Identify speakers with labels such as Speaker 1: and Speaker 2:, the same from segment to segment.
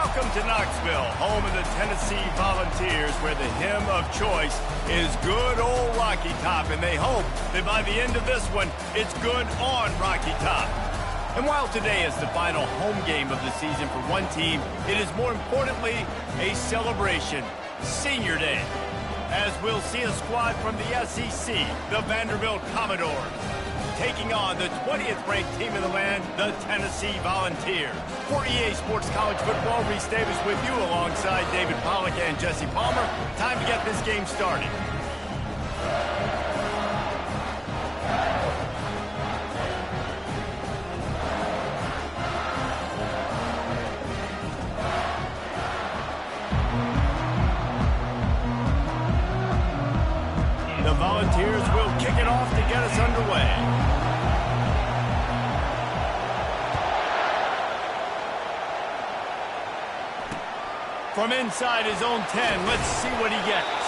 Speaker 1: Welcome to Knoxville, home of the Tennessee Volunteers, where the hymn of choice is good old Rocky Top, and they hope that by the end of this one, it's good on Rocky Top. And while today is the final home game of the season for one team, it is more importantly a celebration, Senior Day, as we'll see a squad from the SEC, the Vanderbilt Commodores, taking on the 20th ranked team in the land, the Tennessee Volunteers. For EA Sports College Football, Reese Davis with you alongside David Pollack and Jesse Palmer. Time to get this game started. The Volunteers will kick it off to get us underway. From inside his own 10, let's see what he gets.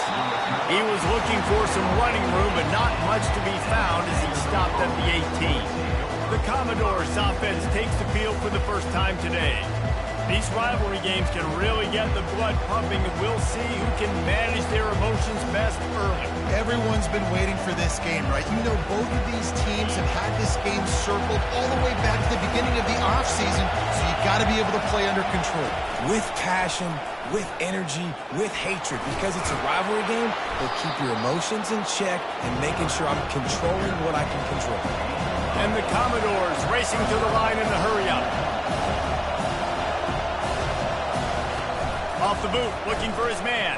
Speaker 1: He was looking for some running room, but not much to be found as he stopped at the 18. The Commodores offense takes the field for the first time today. These rivalry games can really get the blood pumping, and we'll see who can manage their emotions best early.
Speaker 2: Everyone's been waiting for this game, right? You know, both of these teams have had this game circled all the way back to the beginning of the offseason, so you've got to be able to play under control.
Speaker 3: With passion, with energy, with hatred, because it's a rivalry game, but keep your emotions in check and making sure I'm controlling what I can control.
Speaker 1: And the Commodores racing to the line in the hurry-up. Off the boot, looking for his man.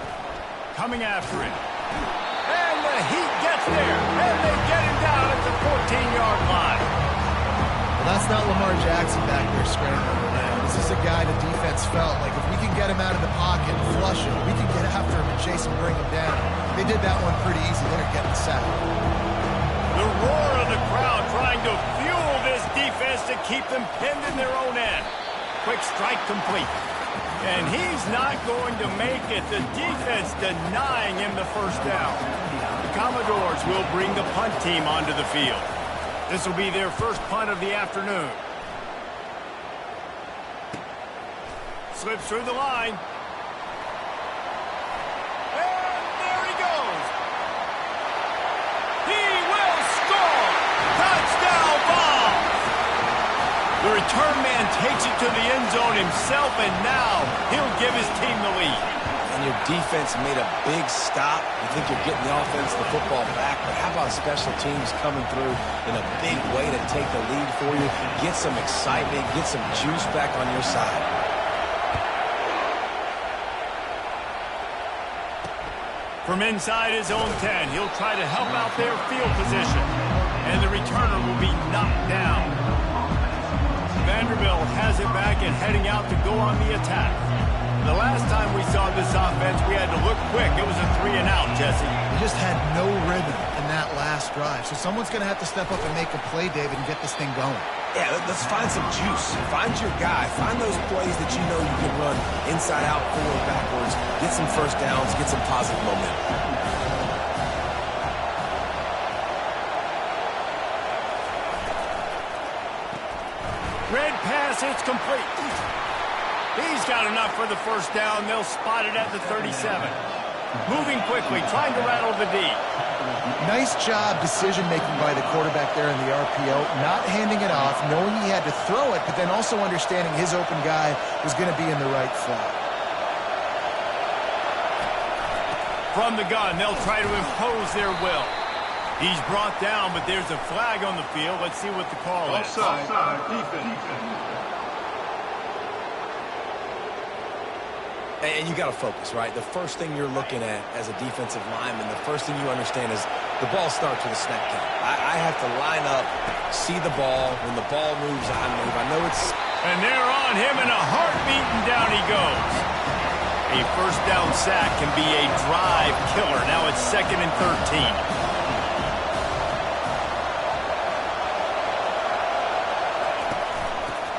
Speaker 1: Coming after him. And the Heat gets there. And they get him down at the 14-yard line.
Speaker 2: Well, that's not Lamar Jackson back there scrambling around. This is a guy the defense felt like if we can get him out of the pocket and flush him, we can get after him and chase him, bring him down. They did that one pretty easy there, getting sacked.
Speaker 1: The roar of the crowd trying to fuel this defense to keep them pinned in their own end. Quick strike complete. And he's not going to make it. The defense denying him the first down. The Commodores will bring the punt team onto the field. This will be their first punt of the afternoon. Slips through the line. And there he goes. He will score. Touchdown ball. The return man takes it to the end zone himself, and now he'll give his team the lead.
Speaker 3: And your defense made a big stop. You think you're getting the offense, the football back, but how about special teams coming through in a big way to take the lead for you, get some excitement, get some juice back on your side.
Speaker 1: From inside his own 10, he'll try to help out their field position, and the returner will be knocked down. Vanderbilt has it back and heading out to go on the attack. The last time we saw this offense, we had to look quick. It was a 3-and-out, Jesse.
Speaker 2: They just had no rhythm in that last drive. So someone's going to have to step up and make a play, David, and get this thing going.
Speaker 3: Yeah, let's find some juice. Find your guy. Find those plays that you know you can run inside out, forward, backwards. Get some first downs. Get some positive momentum.
Speaker 1: Red pass, it's complete. He's got enough for the first down. They'll spot it at the 37. Moving quickly, trying to rattle the D.
Speaker 2: Nice job decision-making by the quarterback there in the RPO, not handing it off, knowing he had to throw it, but then also understanding his open guy was going to be in the right spot.
Speaker 1: From the gun, they'll try to impose their will. He's brought down, but there's a flag on the field. Let's see what the call is.
Speaker 4: Offside, defense.
Speaker 3: And you got to focus, right? The first thing you're looking at as a defensive lineman, the first thing you understand is the ball starts with a snap count. I have to line up, see the ball. When the ball moves, I move. I know it's...
Speaker 1: And they're on him in a heartbeat, and down he goes. A first down sack can be a drive killer. Now it's 2nd and 13.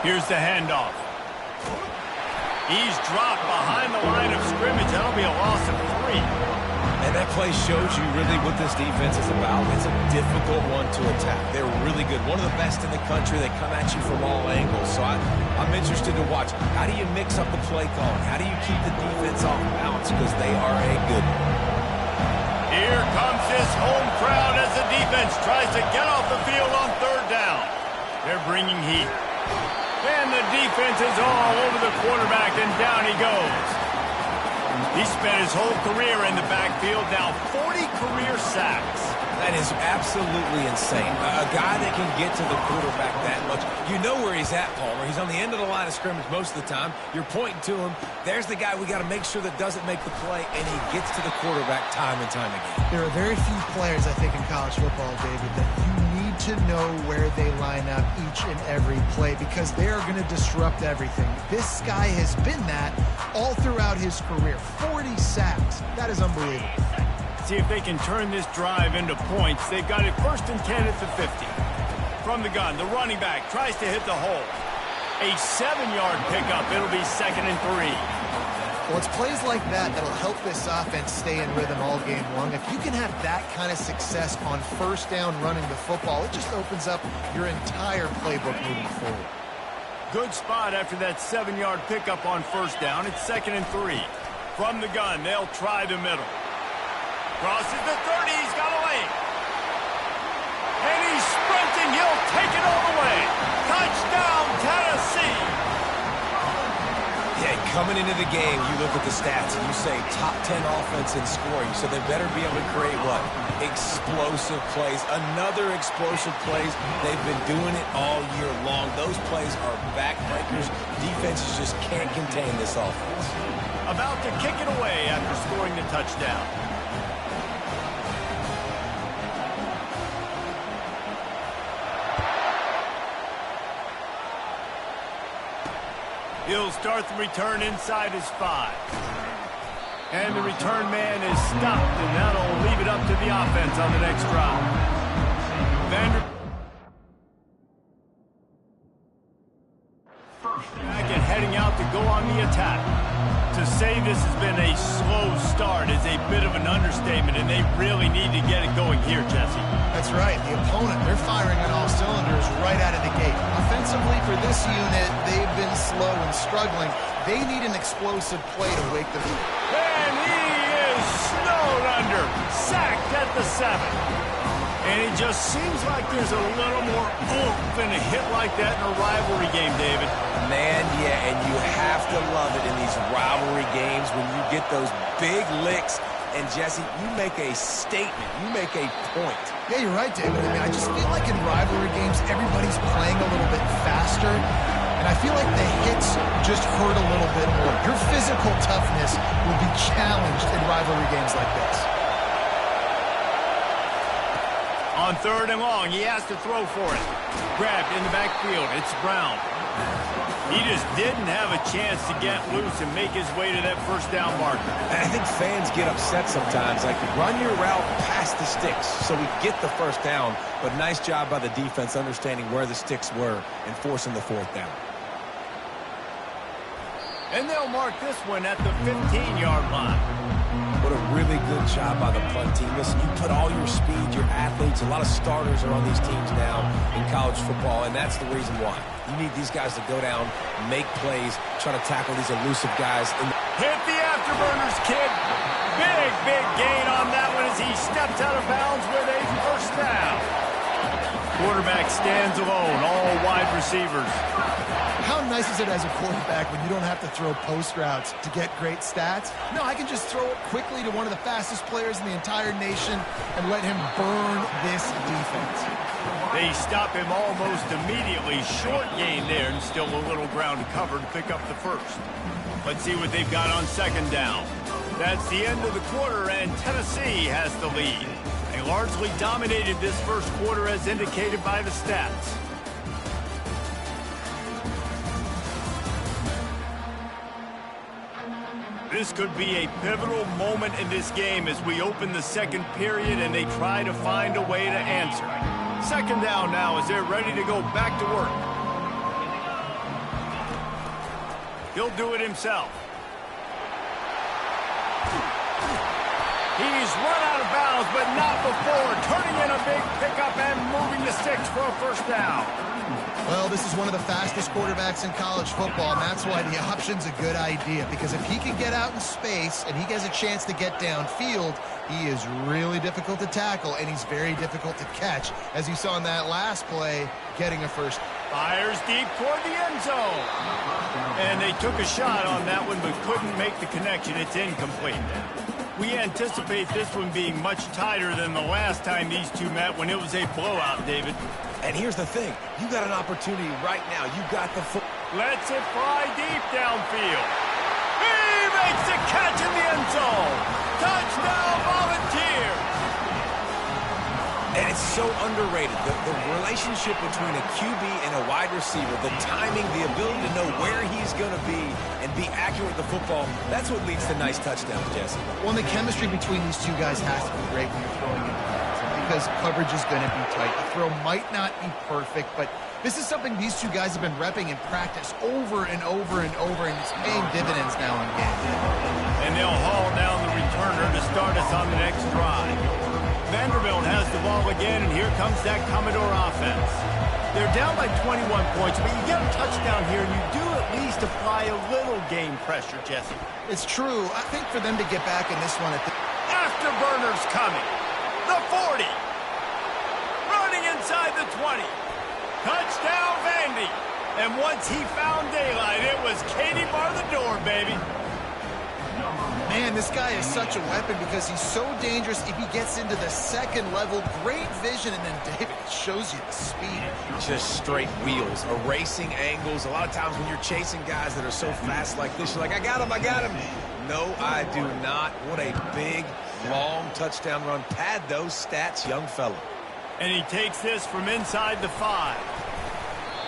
Speaker 1: Here's the handoff. He's dropped behind the line of scrimmage. That'll be a loss of 3.
Speaker 3: And that play shows you really what this defense is about. It's a difficult one to attack. They're really good. One of the best in the country. They come at you from all angles. So I'm interested to watch. How do you mix up the play calling? How do you keep the defense off balance? Because they are a good one.
Speaker 1: Here comes this home crowd as the defense tries to get off the field on third down. They're bringing heat. And the defense is all over the quarterback, and down he goes. He spent his whole career in the backfield, now 40 career sacks.
Speaker 3: That is absolutely insane. A guy that can get to the quarterback that much. You know where he's at, Palmer. He's on the end of the line of scrimmage most of the time. You're pointing to him. There's the guy we got to make sure that doesn't make the play, and he gets to the quarterback time and time again.
Speaker 2: There are very few players, I think, in college football, David, that you need to know where they line up each and every play because they are going to disrupt everything. This guy has been that all throughout his career. 40 sacks. That is unbelievable.
Speaker 1: See if they can turn this drive into points. They've got it 1st and 10 at the 50. From the gun, the running back tries to hit the hole. A 7-yard pickup. It'll be 2nd and 3.
Speaker 2: Well, it's plays like that that'll help this offense stay in rhythm all game long. If you can have that kind of success on 1st down running the football, it just opens up your entire playbook moving forward.
Speaker 1: Good spot after that 7-yard pickup on 1st down. It's 2nd and 3. From the gun, they'll try the middle. Crosses the 30. He's got a lane. And he's sprinting. He'll take it all the way. Touchdown, Tennessee.
Speaker 3: Yeah, coming into the game, you look at the stats and you say top 10 offense in scoring. So they better be able to create what? Explosive plays. Another explosive plays. They've been doing it all year long. Those plays are backbreakers. Defenses just can't contain this offense.
Speaker 1: About to kick it away after scoring the touchdown. He'll start the return inside his 5. And the return man is stopped, and that'll leave it up to the offense on the next drive. Back and heading out to go on the attack. To say this has been a slow start is a bit of an understatement, and they really need to get it going here, Jesse.
Speaker 2: That's right. The opponent, they're firing on all cylinders right out of the gate. Offensively, for this unit, they've been slow and struggling. They need an explosive play to wake them up.
Speaker 1: And he is snowed under, sacked at the 7. And it just seems like there's a little more oomph in a hit like that in a rivalry game, David.
Speaker 3: Man, yeah, and you have to love it in these rivalry games when you get those big licks. And, Jesse, you make a statement. You make a point.
Speaker 2: Yeah, you're right, David. I mean, I just feel like in rivalry games, everybody's playing a little bit faster. And I feel like the hits just hurt a little bit more. Your physical toughness will be challenged in rivalry games like this.
Speaker 1: On 3rd and long, he has to throw for it. Grabbed in the backfield. It's Brown. He just didn't have a chance to get loose and make his way to that 1st down marker.
Speaker 3: And I think fans get upset sometimes. Like, run your route past the sticks so we get the 1st down. But nice job by the defense understanding where the sticks were and forcing the 4th down.
Speaker 1: And they'll mark this one at the 15-yard line.
Speaker 3: What a really good job by the punt team. Listen, you put all your speed, your athletes, a lot of starters are on these teams now in college football, and that's the reason why. You need these guys to go down, make plays, try to tackle these elusive guys.
Speaker 1: Hit the afterburners, kid. Big gain on that one as he steps out of bounds with a 1st down. Quarterback stands alone, all wide receivers.
Speaker 2: How nice is it as a quarterback when you don't have to throw post routes to get great stats? No, I can just throw it quickly to one of the fastest players in the entire nation and let him burn this defense.
Speaker 1: They stop him almost immediately. Short gain there and still a little ground cover to pick up the 1st. Let's see what they've got on 2nd down. That's the end of the quarter, and Tennessee has the lead. They largely dominated this 1st quarter as indicated by the stats. This could be a pivotal moment in this game as we open the 2nd period and they try to find a way to answer. 2nd down now as they're ready to go back to work. He'll do it himself. He's run out of bounds, but not before turning in a big pickup and moving the sticks for a first down.
Speaker 2: Well, this is one of the fastest quarterbacks in college football, and that's why the option's a good idea. Because if he can get out in space and he has a chance to get downfield, he is really difficult to tackle, and he's very difficult to catch. As you saw in that last play, getting a first.
Speaker 1: Fires deep toward the end zone. And they took a shot on that one, but couldn't make the connection. It's incomplete. We anticipate this one being much tighter than the last time these two met when it was a blowout, David.
Speaker 3: And here's the thing. You got an opportunity right now. You got the foot.
Speaker 1: Lets it fly deep downfield. He makes the catch in the end zone. Touchdown, Volunteers.
Speaker 3: And it's so underrated. The relationship between a QB and a wide receiver, the timing, the ability to know where he's going to be and be accurate with the football, that's what leads to nice touchdowns, Jesse.
Speaker 2: Well, the chemistry between these two guys has to be great when you're throwing in because coverage is going to be tight. The throw might not be perfect, but this is something these two guys have been repping in practice over and over and over, and it's paying dividends now in games.
Speaker 1: And they'll haul down the returner to start us on the next drive. Vanderbilt has the ball again, and here comes that Commodore offense. They're down by 21 points, but you get a touchdown here, and you do at least apply a little game pressure, Jesse.
Speaker 2: It's true. I think for them to get back in this one at the...
Speaker 1: Afterburner's coming. The 40. Running inside the 20. Touchdown, Vandy. And once he found daylight, it was Katie bar the door, baby.
Speaker 2: Man, this guy is such a weapon because he's so dangerous if he gets into the second level. Great vision, and then David shows you the speed.
Speaker 3: Just straight wheels, erasing angles. A lot of times when you're chasing guys that are so fast like this, you're like, I got him, I got him. No, I do not. What a big, long touchdown run. Pad those stats, young fella.
Speaker 1: And he takes this from inside the 5.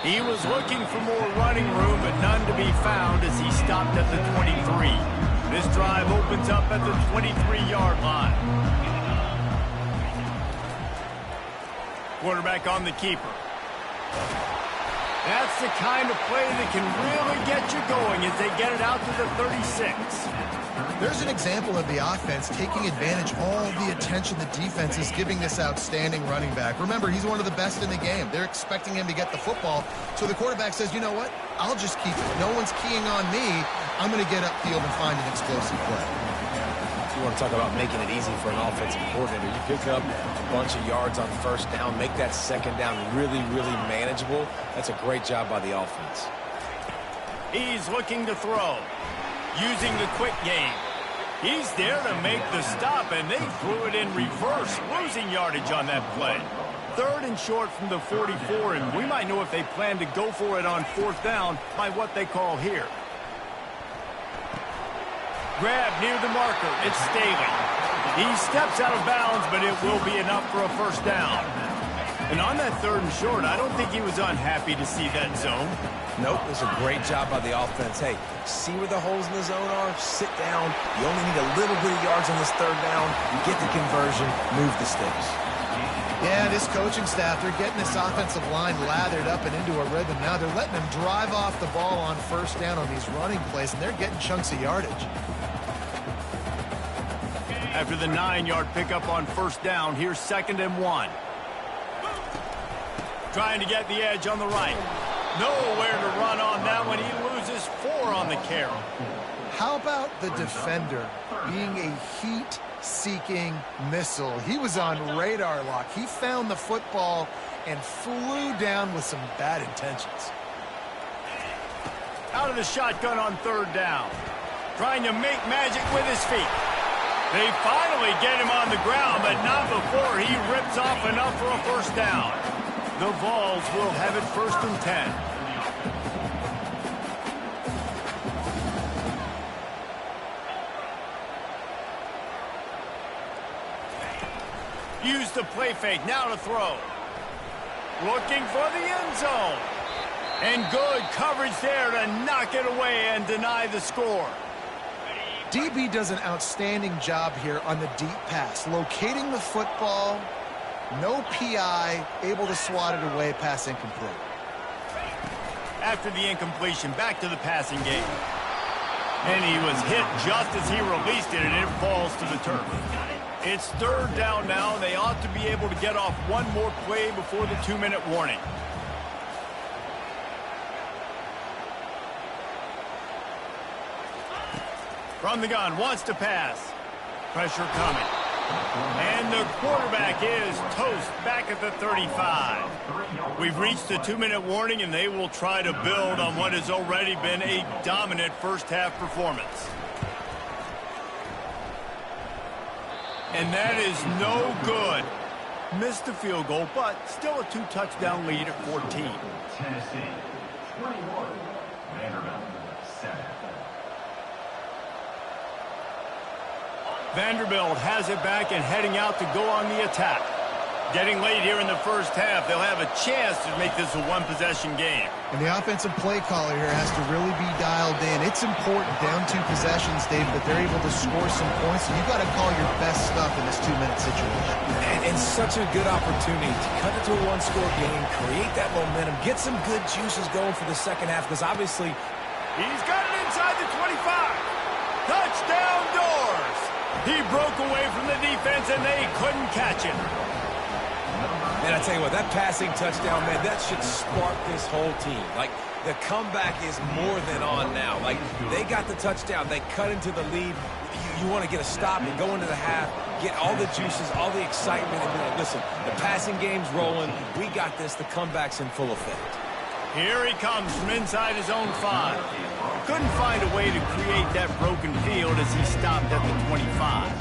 Speaker 1: He was looking for more running room, but none to be found as he stopped at the 23. This drive opens up at the 23-yard line. Quarterback on the keeper. That's the kind of play that can really get you going as they get it out to the 36.
Speaker 2: There's an example of the offense taking advantage of all the attention the defense is giving this outstanding running back. Remember, he's one of the best in the game. They're expecting him to get the football, so the quarterback says, you know what? I'll just keep it. No one's keying on me. I'm going to get upfield and find an explosive play.
Speaker 3: You want to talk about making it easy for an offensive coordinator. You pick up a bunch of yards on first down, make that second down really, really manageable. That's a great job by the offense.
Speaker 1: He's looking to throw, using the quick game. He's there to make the stop, and they threw it in reverse, losing yardage on that play. 3rd and short from the 44, and we might know if they plan to go for it on 4th down by what they call here. Grab near the marker. It's Staley. He steps out of bounds, but it will be enough for a first down. And on that 3rd and short, I don't think he was unhappy to see that zone.
Speaker 3: Nope, it was a great job by the offense. Hey, see where the holes in the zone are? Sit down. You only need a little bit of yards on this 3rd down. You get the conversion, move the sticks.
Speaker 2: Yeah, this coaching staff, they're getting this offensive line lathered up and into a rhythm now. They're letting them drive off the ball on first down on these running plays, and they're getting chunks of yardage.
Speaker 1: After the 9-yard pickup on first down, here's 2nd and 1. Trying to get the edge on the right. Nowhere to run on that one. He loses 4 on the carry.
Speaker 2: How about the defender being a heat-seeking missile? He was on radar lock. He found the football and flew down with some bad intentions.
Speaker 1: Out of the shotgun on 3rd down. Trying to make magic with his feet. They finally get him on the ground, but not before he rips off enough for a first down. The Vols will have it 1st and 10. Use the play fake, now to throw. Looking for the end zone. And good coverage there to knock it away and deny the score.
Speaker 2: DB does an outstanding job here on the deep pass. Locating the football, no PI, able to swat it away, pass incomplete.
Speaker 1: After the incompletion, back to the passing game. And he was hit just as he released it, and it falls to the turf. It's third down now, and they ought to be able to get off one more play before the 2-minute warning. From the gun, wants to pass. Pressure coming. And the quarterback is toast back at the 35. We've reached the 2-minute warning, and they will try to build on what has already been a dominant first-half performance. And that is no good. Missed the field goal, but still a 2-touchdown lead at 14.
Speaker 4: Tennessee, 21. Vanderbilt, 7.
Speaker 1: Vanderbilt has it back and heading out to go on the attack. Getting late here in the first half, they'll have a chance to make this a one-possession game.
Speaker 2: And the offensive play caller here has to really be dialed in. It's important down 2 possessions, Dave, that they're able to score some points. So you've got to call your best stuff in this 2-minute situation.
Speaker 3: And such a good opportunity to cut it to a 1-score game, create that momentum, get some good juices going for the second half, because obviously
Speaker 1: he's got it inside the 25. Touchdown Doors. He broke away from the defense, and they couldn't catch it.
Speaker 3: Man, I tell you what, that passing touchdown, man, that should spark this whole team. Like, the comeback is more than on now. Like, they got the touchdown. They cut into the lead. You want to get a stop and go into the half, get all the juices, all the excitement, and be like, listen, the passing game's rolling. We got this. The comeback's in full effect.
Speaker 1: Here he comes from inside his own 5. Couldn't find a way to create that broken field as he stopped at the 25.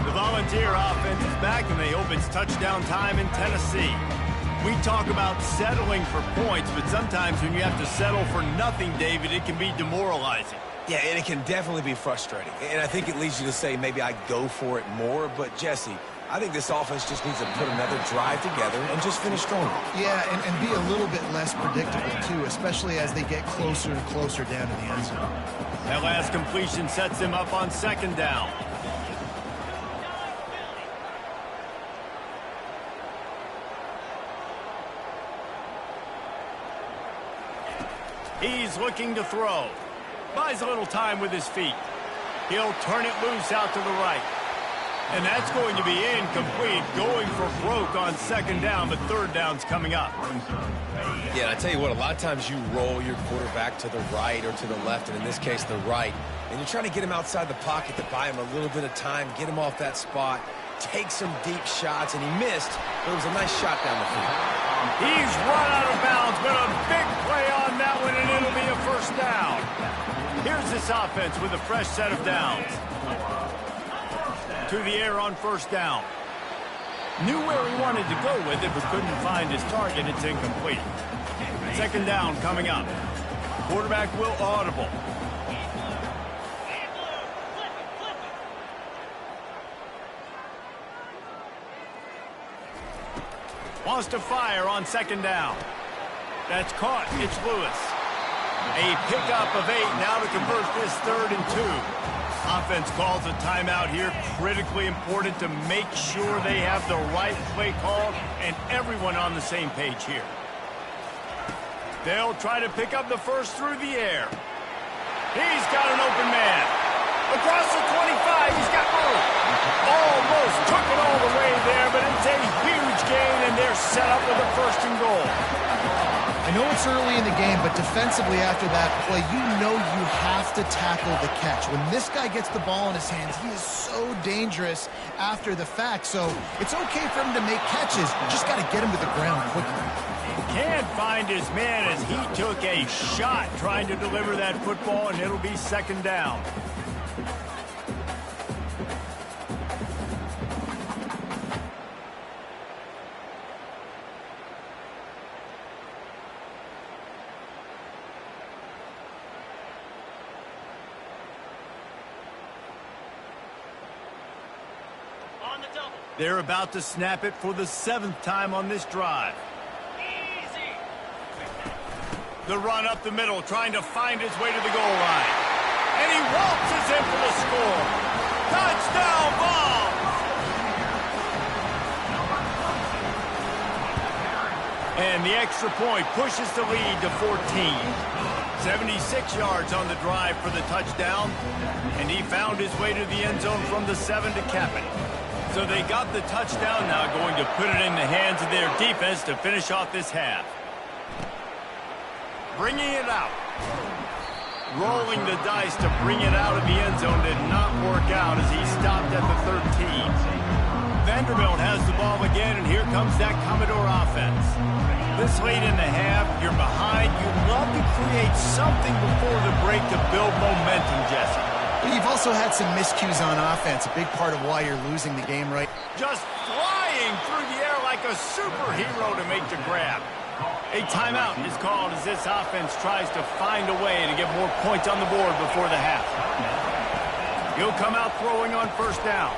Speaker 1: The Volunteer offense is back, and they hope it's touchdown time in Tennessee. We talk about settling for points, but sometimes when you have to settle for nothing, David, it can be demoralizing.
Speaker 3: Yeah, and it can definitely be frustrating. And I think it leads you to say maybe I go for it more. But, Jesse, I think this offense just needs to put another drive together and just finish strong.
Speaker 2: Yeah, and be a little bit less predictable, too, especially as they get closer and closer down to the end zone.
Speaker 1: That last completion sets them up on second down. He's looking to throw. Buys a little time with his feet. He'll turn it loose out to the right. And that's going to be incomplete, going for broke on second down, but third down's coming up.
Speaker 3: Yeah, I tell you what, a lot of times you roll your quarterback to the right or to the left, and in this case, the right. And you're trying to get him outside the pocket to buy him a little bit of time, get him off that spot, take some deep shots, and he missed, but it was a nice shot down the field.
Speaker 1: He's run out of bounds, but a big play on that one, and it'll be a first down. Here's this offense with a fresh set of downs. To the air on first down. Knew where he wanted to go with it, but couldn't find his target. It's incomplete. Second down coming up. Quarterback will audible. Wants to fire on second down. That's caught. It's Lewis. A pickup of 8 now to convert this 3rd and 2. Offense calls a timeout here. Critically important to make sure they have the right play call and everyone on the same page here. They'll try to pick up the first through the air. He's got an open man. Across the 25, he's got room. Almost took it all the way there, but it's a huge gain, and they're set up with a 1st and goal.
Speaker 2: I know it's early in the game, but defensively after that play, you know you have to tackle the catch. When this guy gets the ball in his hands, he is so dangerous after the fact. So it's okay for him to make catches. You just got to get him to the ground quickly.
Speaker 1: Can't find his man as he took a shot trying to deliver that football, and it'll be second down. They're about to snap it for the 7th time on this drive. Easy. The run up the middle, trying to find his way to the goal line. And he waltzes in for the score. Touchdown ball! And the extra point pushes the lead to 14. 76 yards on the drive for the touchdown, and he found his way to the end zone from the 7 to cap it. So they got the touchdown, now going to put it in the hands of their defense to finish off this half. Bringing it out. Rolling the dice to bring it out of the end zone did not work out as he stopped at the 13. Vanderbilt has the ball again, and here comes that Commodore offense. This late in the half, you're behind. You love to create something before the break to build momentum, Jesse.
Speaker 2: But you've also had some miscues on offense, a big part of why you're losing the game, right?
Speaker 1: Just flying through the air like a superhero to make the grab. A timeout is called as this offense tries to find a way to get more points on the board before the half. He'll come out throwing on first down.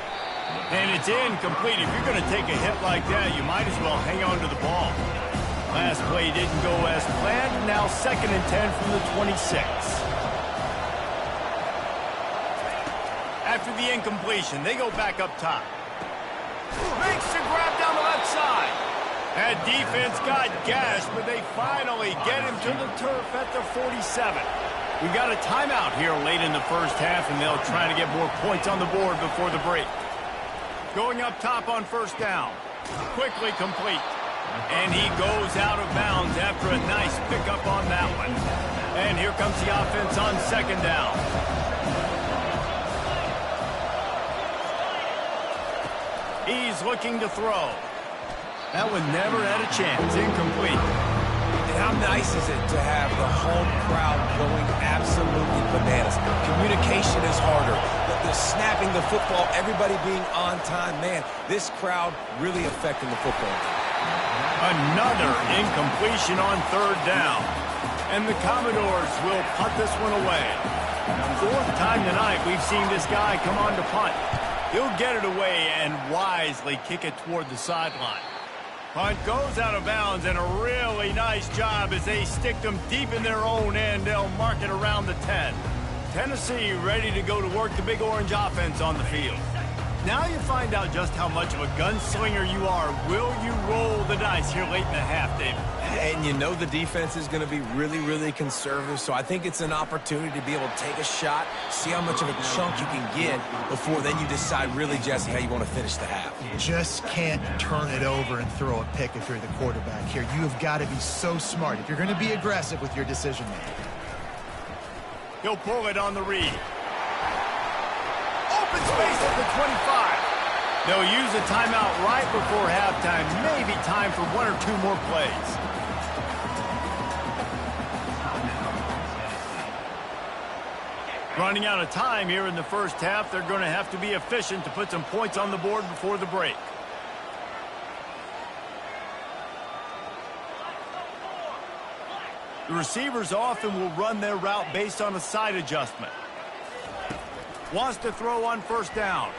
Speaker 1: And it's incomplete. If you're going to take a hit like that, you might as well hang on to the ball. Last play didn't go as planned. Now 2nd and 10 from the 26. After the incompletion, they go back up top. Makes the grab down the left side. That defense got gashed, but they finally get him to the turf at the 47. We've got a timeout here late in the first half, and they'll try to get more points on the board before the break. Going up top on first down. Quickly complete. And he goes out of bounds after a nice pickup on that one. And here comes the offense on 2nd down. He's looking to throw. That one never had a chance. Incomplete.
Speaker 3: And how nice is it to have the home crowd going absolutely bananas? Communication is harder. The snapping the football, everybody being on time. Man, this crowd really affecting the football.
Speaker 1: Another incompletion on 3rd down. And the Commodores will punt this one away. 4th time tonight we've seen this guy come on to punt. He'll get it away and wisely kick it toward the sideline. Punt goes out of bounds, and a really nice job as they stick them deep in their own end. They'll mark it around the 10. Tennessee ready to go to work the Big Orange offense on the field. Now you find out just how much of a gunslinger you are. Will you roll the dice here late in the half, David?
Speaker 3: And you know the defense is going to be really, really conservative, so I think it's an opportunity to be able to take a shot, see how much of a chunk you can get before then you decide really, Jesse, how you want to finish the half.
Speaker 2: You just can't turn it over and throw a pick if you're the quarterback here. You have got to be so smart if you're going to be aggressive with your decision-making.
Speaker 1: He'll pull it on the read. Open space at the 25. They'll use a timeout right before halftime. Maybe time for 1 or 2 more plays. Running out of time here in the first half. They're going to have to be efficient to put some points on the board before the break. The receivers often will run their route based on a side adjustment. Wants to throw on first down.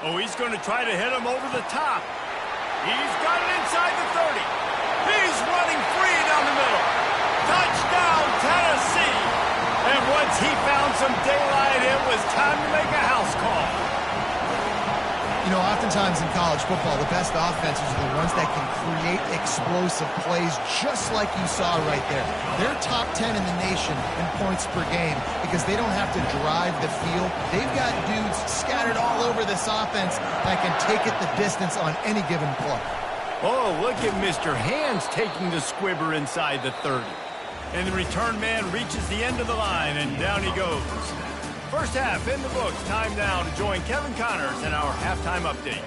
Speaker 1: Oh, he's going to try to hit him over the top. He's got it inside the 30. He's running free down the middle. Touchdown, Tennessee. And once he found some daylight, it was time to make a house call.
Speaker 2: You know, oftentimes in college football, the best offenses are the ones that can create explosive plays just like you saw right there. They're top 10 in the nation in points per game because they don't have to drive the field. They've got dudes scattered all over this offense that can take it the distance on any given play.
Speaker 1: Oh, look at Mr. Hands taking the squibber inside the 30. And the return man reaches the end of the line, and down he goes. First half in the books. Time now to join Kevin Connors in our halftime update.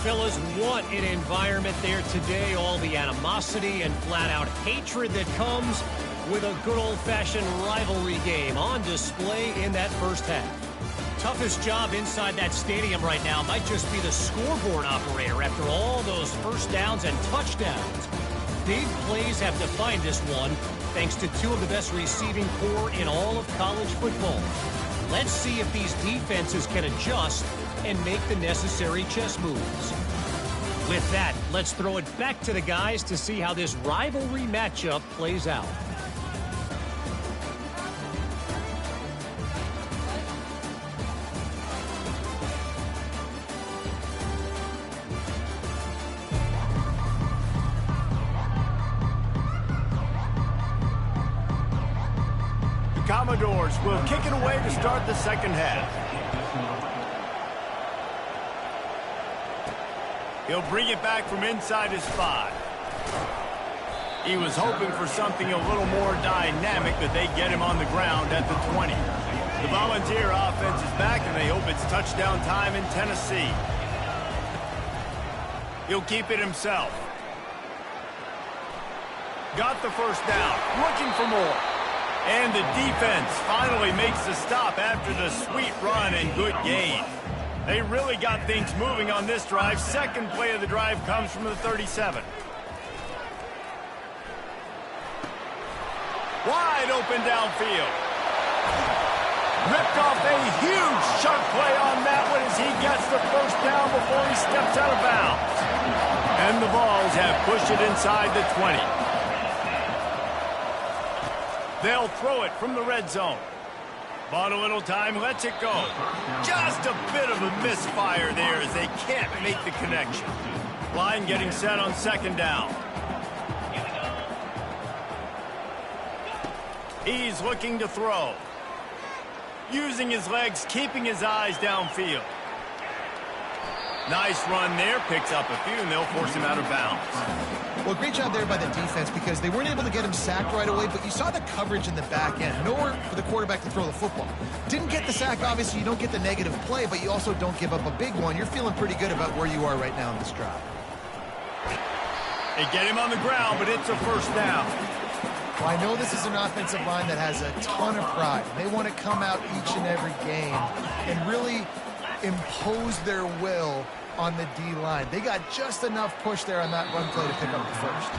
Speaker 5: Fellas, what an environment there today. All the animosity and flat-out hatred that comes with a good old-fashioned rivalry game on display in that first half. Toughest job inside that stadium right now might just be the scoreboard operator after all those first downs and touchdowns. Big plays have defined this one, thanks to 2 of the best receiving corps in all of college football. Let's see if these defenses can adjust and make the necessary chess moves. With that, let's throw it back to the guys to see how this rivalry matchup plays out.
Speaker 1: Commodores will kick it away to start the second half. He'll bring it back from inside his 5. He was hoping for something a little more dynamic, but they get him on the ground at the 20. The Volunteer offense is back, and they hope it's touchdown time in Tennessee. He'll keep it himself. Got the first down, looking for more. And the defense finally makes the stop after the sweet run and good gain. They really got things moving on this drive. Second play of the drive comes from the 37. Wide open downfield. Ripped off a huge chunk play on that one as he gets the first down before he steps out of bounds. And the Vols have pushed it inside the 20. They'll throw it from the red zone. Bought a little time, lets it go. Just a bit of a misfire there as they can't make the connection. Line getting set on second down. He's looking to throw. Using his legs, keeping his eyes downfield. Nice run there, picks up a few, and they'll force him out of bounds.
Speaker 2: Well, great job there by the defense because they weren't able to get him sacked right away, but you saw the coverage in the back end. Nowhere for the quarterback to throw the football. Didn't get the sack, obviously. You don't get the negative play, but you also don't give up a big one. You're feeling pretty good about where you are right now in this drive.
Speaker 1: They get him on the ground, but it's a first down.
Speaker 2: Well, I know this is an offensive line that has a ton of pride. They want to come out each and every game and really impose their will on the D-line. They got just enough push there on that run play to pick up the first.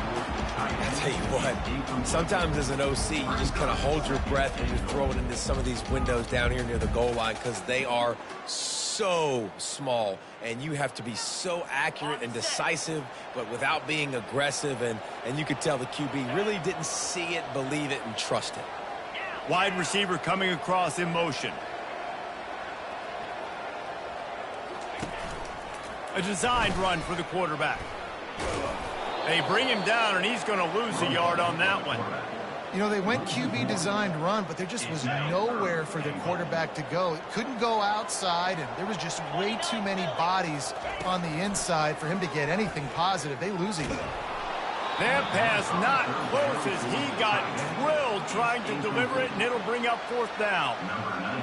Speaker 3: I tell you what, sometimes as an OC, you just kind of hold your breath when you're throwing into some of these windows down here near the goal line because they are so small, and you have to be so accurate and decisive, but without being aggressive, and you could tell the QB really didn't see it, believe it, and trust it.
Speaker 1: Wide receiver coming across in motion. A designed run for the quarterback. They bring him down, and he's going to lose a yard on that one.
Speaker 2: You know, they went QB designed run, but there just was nowhere for the quarterback to go. It couldn't go outside, and there was just way too many bodies on the inside for him to get anything positive. They lose a yard.
Speaker 1: That pass not close as he got drilled trying to deliver it, and it'll bring up fourth down.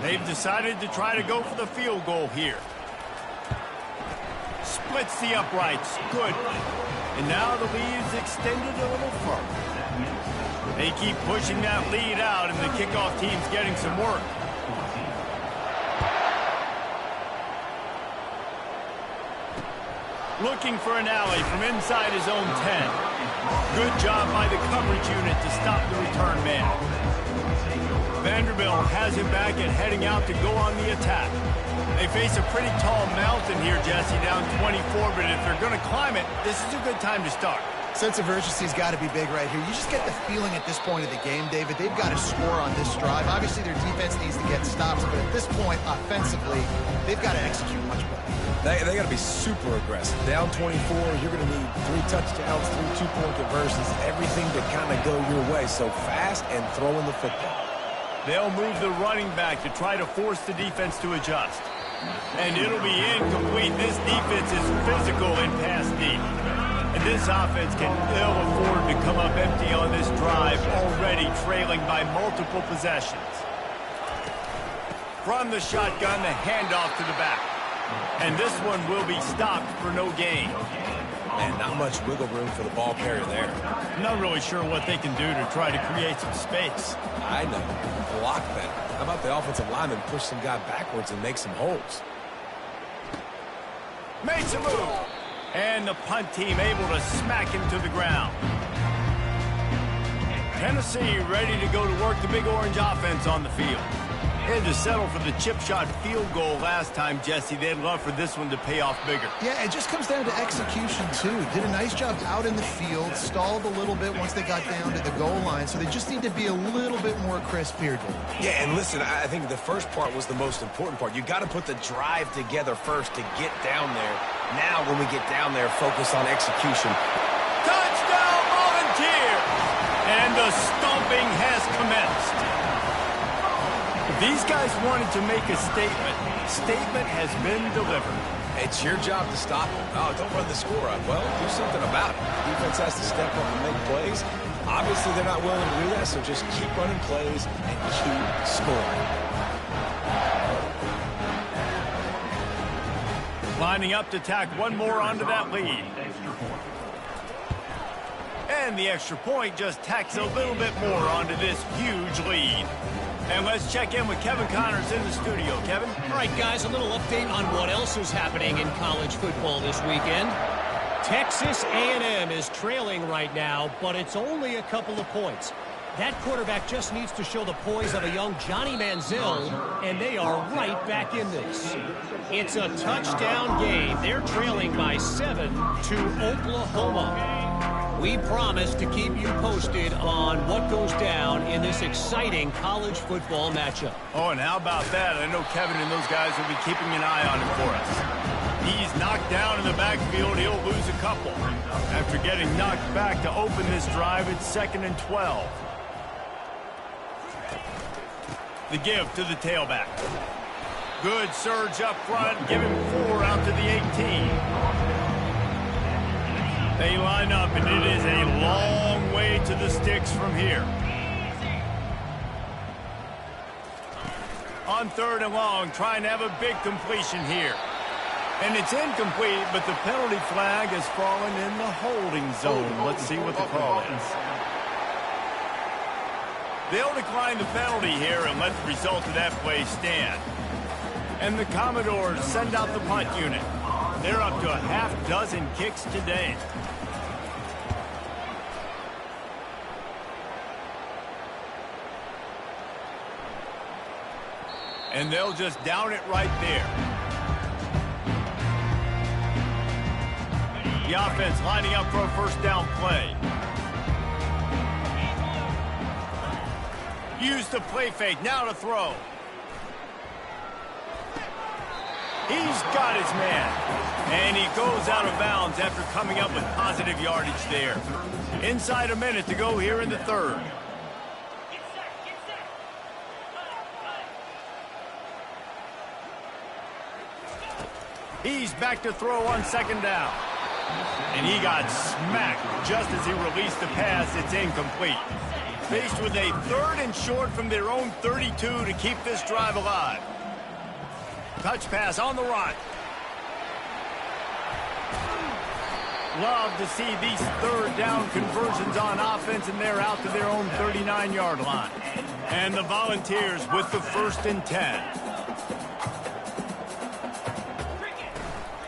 Speaker 1: They've decided to try to go for the field goal here. Splits the uprights. Good. And now the lead's extended a little further. They keep pushing that lead out, and the kickoff team's getting some work. Looking for an alley from inside his own 10. Good job by the coverage unit to stop the return man. Vanderbilt has him back and heading out to go on the attack. They face a pretty tall mountain here, Jesse, down 24, but if they're going to climb it, this is a good time to start.
Speaker 2: Sense of urgency's got to be big right here. You just get the feeling at this point of the game, David, they've got to score on this drive. Obviously, their defense needs to get stops, but at this point, offensively, they've got to execute much better.
Speaker 3: They got to be super aggressive. Down 24, you're going to need 3 touchdowns, 3 two-point conversions, everything to kind of go your way. So fast and throwing the football.
Speaker 1: They'll move the running back to try to force the defense to adjust. And it'll be incomplete. This defense is physical and pass deep. And this offense can ill afford to come up empty on this drive, already trailing by multiple possessions. From the shotgun, the handoff to the back. And this one will be stopped for no gain.
Speaker 3: And not much wiggle room for the ball carrier there.
Speaker 1: I'm not really sure what they can do to try to create some space.
Speaker 3: I know. Block better. How about the offensive lineman push some guy backwards and make some holes?
Speaker 1: Makes a move. And the punt team able to smack him to the ground. Tennessee ready to go to work the Big Orange offense on the field. They had to settle for the chip shot field goal last time, Jesse. They'd love for this one to pay off bigger.
Speaker 2: Yeah, it just comes down to execution, too. Did a nice job out in the field, stalled a little bit once they got down to the goal line, so they just need to be a little bit more crisp here, Dave.
Speaker 3: Yeah, and listen, I think the first part was the most important part. You got to put the drive together first to get down there. Now, when we get down there, focus on execution.
Speaker 1: Touchdown, Volunteers! And the stomping has commenced. These guys wanted to make a statement. Statement has been delivered.
Speaker 3: It's your job to stop them. Oh, don't run the score up. Well, do something about it. The defense has to step up and make plays. Obviously, they're not willing to do that, so just keep running plays and keep scoring.
Speaker 1: Lining up to tack one more onto that lead. And the extra point just tacks a little bit more onto this huge lead. And let's check in with Kevin Connors in the studio. Kevin?
Speaker 5: All right, guys, a little update on what else is happening in college football this weekend. Texas A&M is trailing right now, but it's only a couple of points. That quarterback just needs to show the poise of a young Johnny Manziel, and they are right back in this. It's a touchdown game. They're trailing by 7 to Oklahoma. We promise to keep you posted on what goes down in this exciting college football matchup.
Speaker 1: Oh, and how about that? I know Kevin and those guys will be keeping an eye on him for us. He's knocked down in the backfield. He'll lose a couple. After getting knocked back to open this drive, it's 2nd and 12. The give to the tailback. Good surge up front. Give him 4 out to the 18. They line up, and it is a long way to the sticks from here. On 3rd and long, trying to have a big completion here. And it's incomplete, but the penalty flag has fallen in the holding zone. Let's see what the call is. They'll decline the penalty here and let the result of that play stand. And the Commodores send out the punt unit. They're up to a half-dozen kicks today. And they'll just down it right there. The offense lining up for a first down play. Use the play fake, now to throw. He's got his man. And he goes out of bounds after coming up with positive yardage there. Inside a minute to go here in the 3rd. He's back to throw on 2nd down. And he got smacked just as he released the pass. It's incomplete. Faced with a 3rd and short from their own 32 to keep this drive alive. Touch pass on the run. Love to see these 3rd down conversions on offense, and they're out to their own 39-yard line. And the Volunteers with the 1st and 10.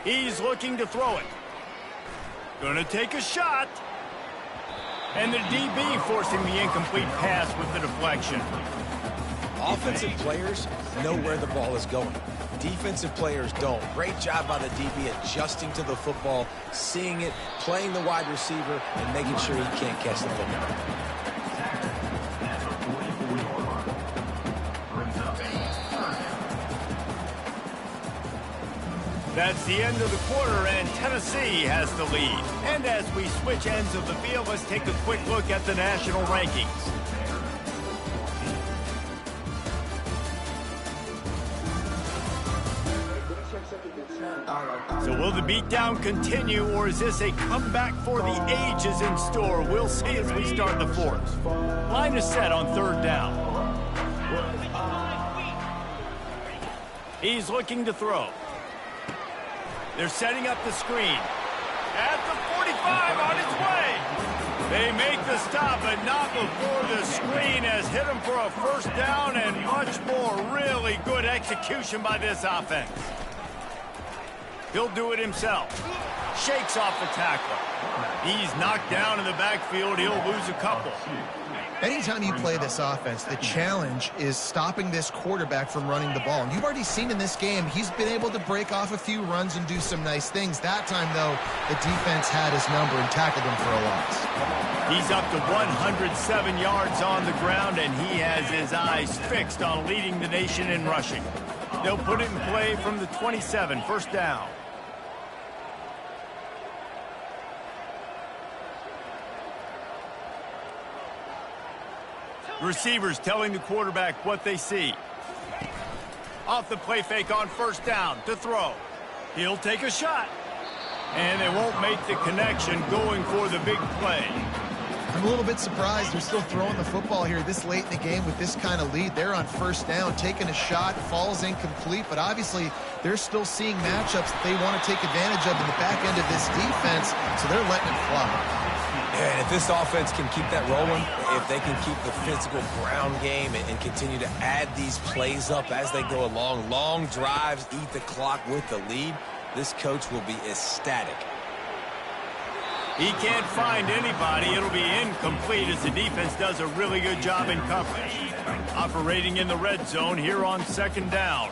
Speaker 1: He's looking to throw it. Gonna take a shot. And the DB forcing the incomplete pass with the deflection.
Speaker 3: Offensive players know where the ball is going. Defensive players don't. Great job by the DB adjusting to the football, seeing it, playing the wide receiver, and making sure he can't catch the football.
Speaker 1: That's the end of the quarter, and Tennessee has the lead. And as we switch ends of the field, let's take a quick look at the national rankings. So will the beatdown continue, or is this a comeback for the ages in store? We'll see as we start the 4th. Line is set on 3rd down. He's looking to throw. They're setting up the screen. At the 45 on its way. They make the stop, but not before the screen has hit them for a first down, and much more. Really good execution by this offense. He'll do it himself. Shakes off the tackler. He's knocked down in the backfield. He'll lose a couple.
Speaker 2: Anytime you play this offense, the challenge is stopping this quarterback from running the ball. And you've already seen in this game, he's been able to break off a few runs and do some nice things. That time, though, the defense had his number and tackled him for a loss.
Speaker 1: He's up to 107 yards on the ground, and he has his eyes fixed on leading the nation in rushing. They'll put it in play from the 27, first down. Receivers telling the quarterback what they see. Off the play fake on first down to throw. He'll take a shot. And they won't make the connection going for the big play.
Speaker 2: I'm a little bit surprised they're still throwing the football here this late in the game with this kind of lead. They're on first down, taking a shot, falls incomplete, but obviously they're still seeing matchups that they want to take advantage of in the back end of this defense, so they're letting it fly.
Speaker 3: And if this offense can keep that rolling, if they can keep the physical ground game and continue to add these plays up as they go along, long drives, eat the clock with the lead, this coach will be ecstatic.
Speaker 1: He can't find anybody. It'll be incomplete as the defense does a really good job in coverage. Operating in the red zone here on second down.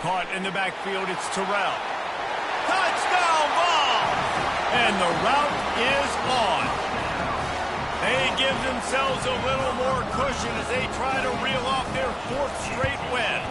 Speaker 1: Caught in the backfield, it's Terrell. Touchdown ball! And the route is on. They give themselves a little more cushion as they try to reel off their fourth straight win.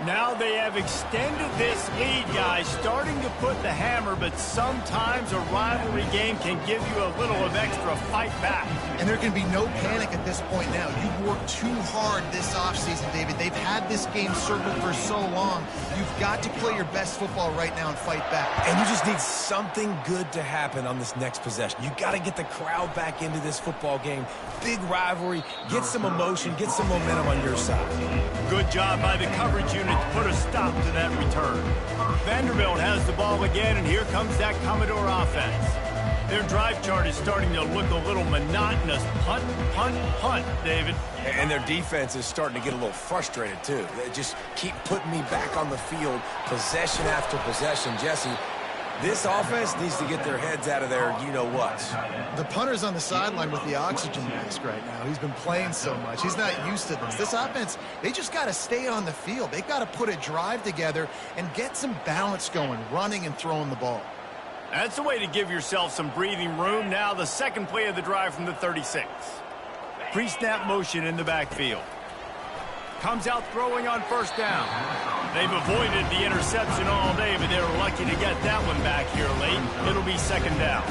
Speaker 1: Now they have extended this lead, guys, starting to put the hammer, but sometimes a rivalry game can give you a little of extra fight back.
Speaker 2: And there can be no panic at this point now. You've worked too hard this offseason, David. They've had this game circled for so long. You've got to play your best football right now and fight back.
Speaker 3: And you just need something good to happen on this next possession. You got to get the crowd back into this football game. Big rivalry, get some emotion, get some momentum on your side.
Speaker 1: Good job by the coverage unit to put a stop to that return. Vanderbilt has the ball again, and here comes that Commodore offense. Their drive chart is starting to look a little monotonous. Punt, punt, punt, David.
Speaker 3: And their defense is starting to get a little frustrated, too. They just keep putting me back on the field, possession after possession. Jesse, this offense needs to get their heads out of there, you-know-what.
Speaker 2: The punter's on the sideline with the oxygen mask right now. He's been playing so much. He's not used to this. This offense, they just got to stay on the field. They've got to put a drive together and get some balance going, running and throwing the ball.
Speaker 1: That's the way to give yourself some breathing room. Now the second play of the drive from the 36. Pre-snap motion in the backfield. Comes out throwing on first down. They've avoided the interception all day, but they were lucky to get that one back here late. It'll be second down.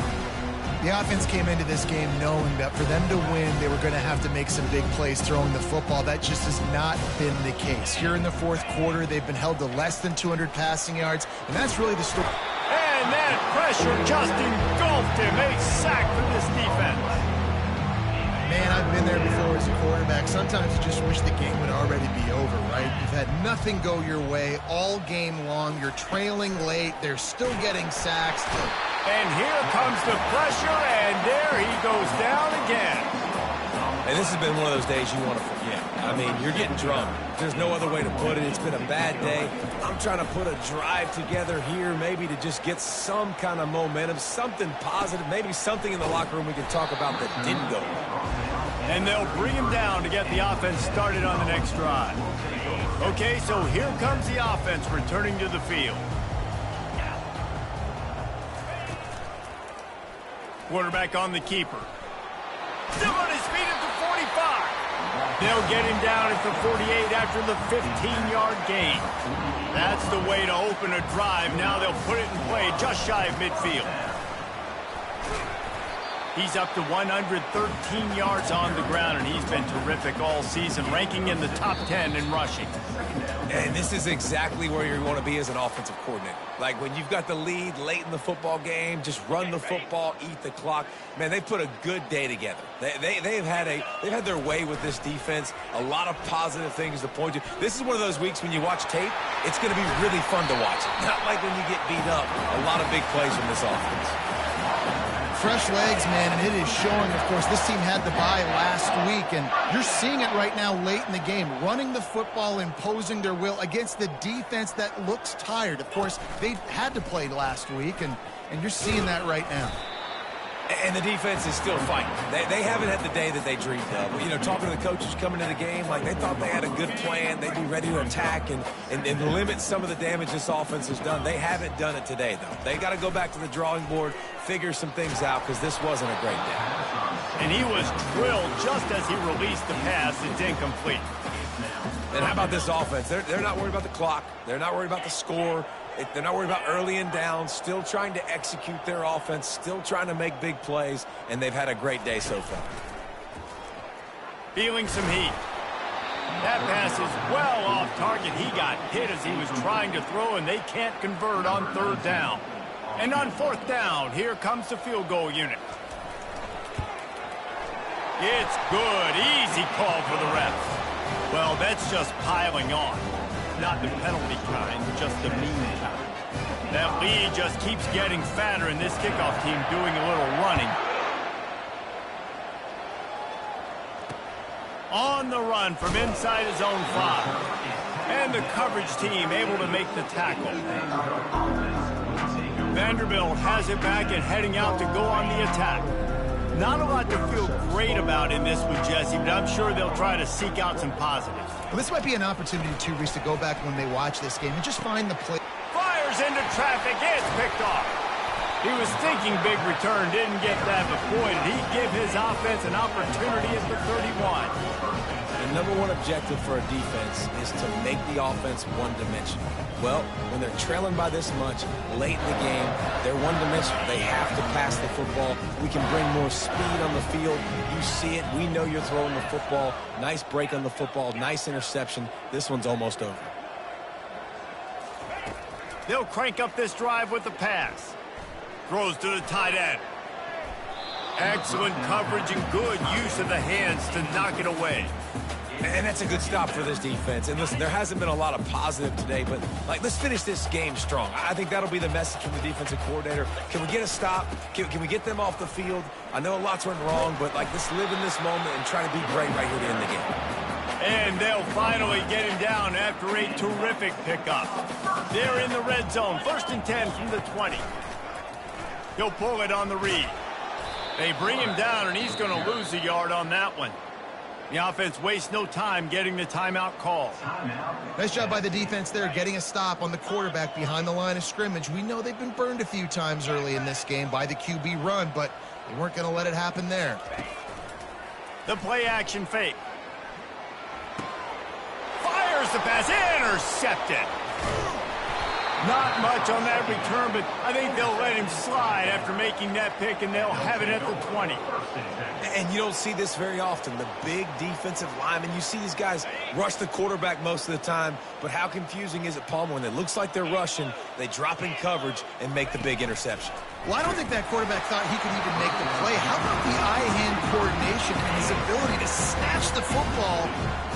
Speaker 2: The offense came into this game knowing that for them to win, they were going to have to make some big plays throwing the football. That just has not been the case. Here in the fourth quarter, they've been held to less than 200 passing yards, and that's really the story.
Speaker 1: And that pressure just engulfed him. A sack for this defense.
Speaker 2: Man, I've been there before as a quarterback. Sometimes you just wish the game would already be over, right? You've had nothing go your way all game long. You're trailing late. They're still getting sacks.
Speaker 1: And here comes the pressure, and there he goes down again.
Speaker 3: And this has been one of those days you want to forget. I mean, you're getting drunk. There's no other way to put it. It's been a bad day. I'm trying to put a drive together here, maybe to just get some kind of momentum, something positive, maybe something in the locker room we can talk about that didn't go well.
Speaker 1: And they'll bring him down to get the offense started on the next drive. Okay, so here comes the offense returning to the field. Quarterback on the keeper. Still on his feet at the 45. They'll get him down at the 48 after the 15-yard gain. That's the way to open a drive. Now they'll put it in play just shy of midfield. He's up to 113 yards on the ground, and he's been terrific all season, ranking in the top 10 in rushing.
Speaker 3: And this is exactly where you want to be as an offensive coordinator. Like when you've got the lead late in the football game, just run the football, eat the clock. Man, they put a good day together. They've had their way with this defense. A lot of positive things to point to. This is one of those weeks when you watch tape, it's going to be really fun to watch. Not like when you get beat up. A lot of big plays from this offense.
Speaker 2: Fresh legs, man, and it is showing. Of course, this team had the bye last week, and you're seeing it right now late in the game, running the football, imposing their will against the defense that looks tired. Of course, they had to play last week, and you're seeing that right now.
Speaker 3: And the defense is still fighting. They haven't had the day that they dreamed of. You know, talking to the coaches coming into the game, like they thought they had a good plan. They'd be ready to attack and limit some of the damage this offense has done. They haven't done it today, though. They got to go back to the drawing board, figure some things out, because this wasn't a great day.
Speaker 1: And he was drilled just as he released the pass. It's incomplete.
Speaker 3: And how about this offense? They're not worried about the clock. They're not worried about the score. They're not worried about early and down, still trying to execute their offense, still trying to make big plays, and they've had a great day so far.
Speaker 1: feeling some heat. That pass is well off target. He got hit as he was trying to throw, and they can't convert on 3rd down. And on 4th down, here comes the field goal unit. It's good. Easy call for the refs. Well, that's just piling on. Not the penalty kind, just the mean kind. That lead just keeps getting fatter, and this kickoff team doing a little running. On the run from inside his own 5. And the coverage team able to make the tackle. Vanderbilt has it back and heading out to go on the attack. Not a lot to feel great about in this one, Jesse, but I'm sure they'll try to seek out some positives.
Speaker 2: Well, this might be an opportunity, too, Reese, to go back when they watch this game and just find the play.
Speaker 1: Fires into traffic. It's picked off. He was thinking big return, didn't get that, but boy, did he give his offense an opportunity at the 31.
Speaker 3: The number one objective for a defense is to make the offense one-dimensional. Well, when they're trailing by this much late in the game, they're one-dimensional. They have to pass the football. We can bring more speed on the field. You see it. We know you're throwing the football. Nice break on the football. Nice interception. This one's almost over.
Speaker 1: They'll crank up this drive with the pass. Throws to the tight end. Excellent coverage and good use of the hands to knock it away.
Speaker 3: And that's a good stop for this defense. And listen, there hasn't been a lot of positive today, but let's finish this game strong. I think that'll be the message from the defensive coordinator. Can we get a stop? Can we get them off the field? I know lots went wrong, but let's live in this moment and try to be great right here to end the game.
Speaker 1: And they'll finally get him down after a terrific pickup. They're in the red zone, 1st and 10 from the 20. He'll pull it on the read. They bring him down, and he's going to lose a yard on that one. The offense wastes no time getting the timeout call.
Speaker 2: Nice job by the defense there, getting a stop on the quarterback behind the line of scrimmage. We know they've been burned a few times early in this game by the QB run, but they weren't going to let it happen there.
Speaker 1: The play-action fake. Fires the pass, intercepted. Not much on that return, but I think they'll let him slide after making that pick, and they'll have it at the 20.
Speaker 3: And you don't see this very often. The big defensive linemen, you see these guys rush the quarterback most of the time, but how confusing is it, Palmer, when it looks like they're rushing, they drop in coverage and make the big interception?
Speaker 2: Well, I don't think that quarterback thought he could even make the play. How about the eye-hand coordination and his ability to snatch the football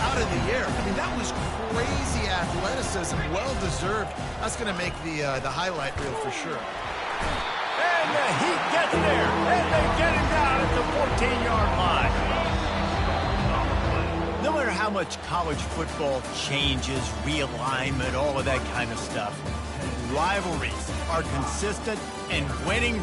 Speaker 2: out of the air? I mean, that was crazy athleticism, well-deserved. That's going to make the highlight reel for sure.
Speaker 1: And the Heat gets there, and they get him down at the 14-yard line. No matter how much college football changes, realignment, all of that kind of stuff, rivalries are consistent, and winning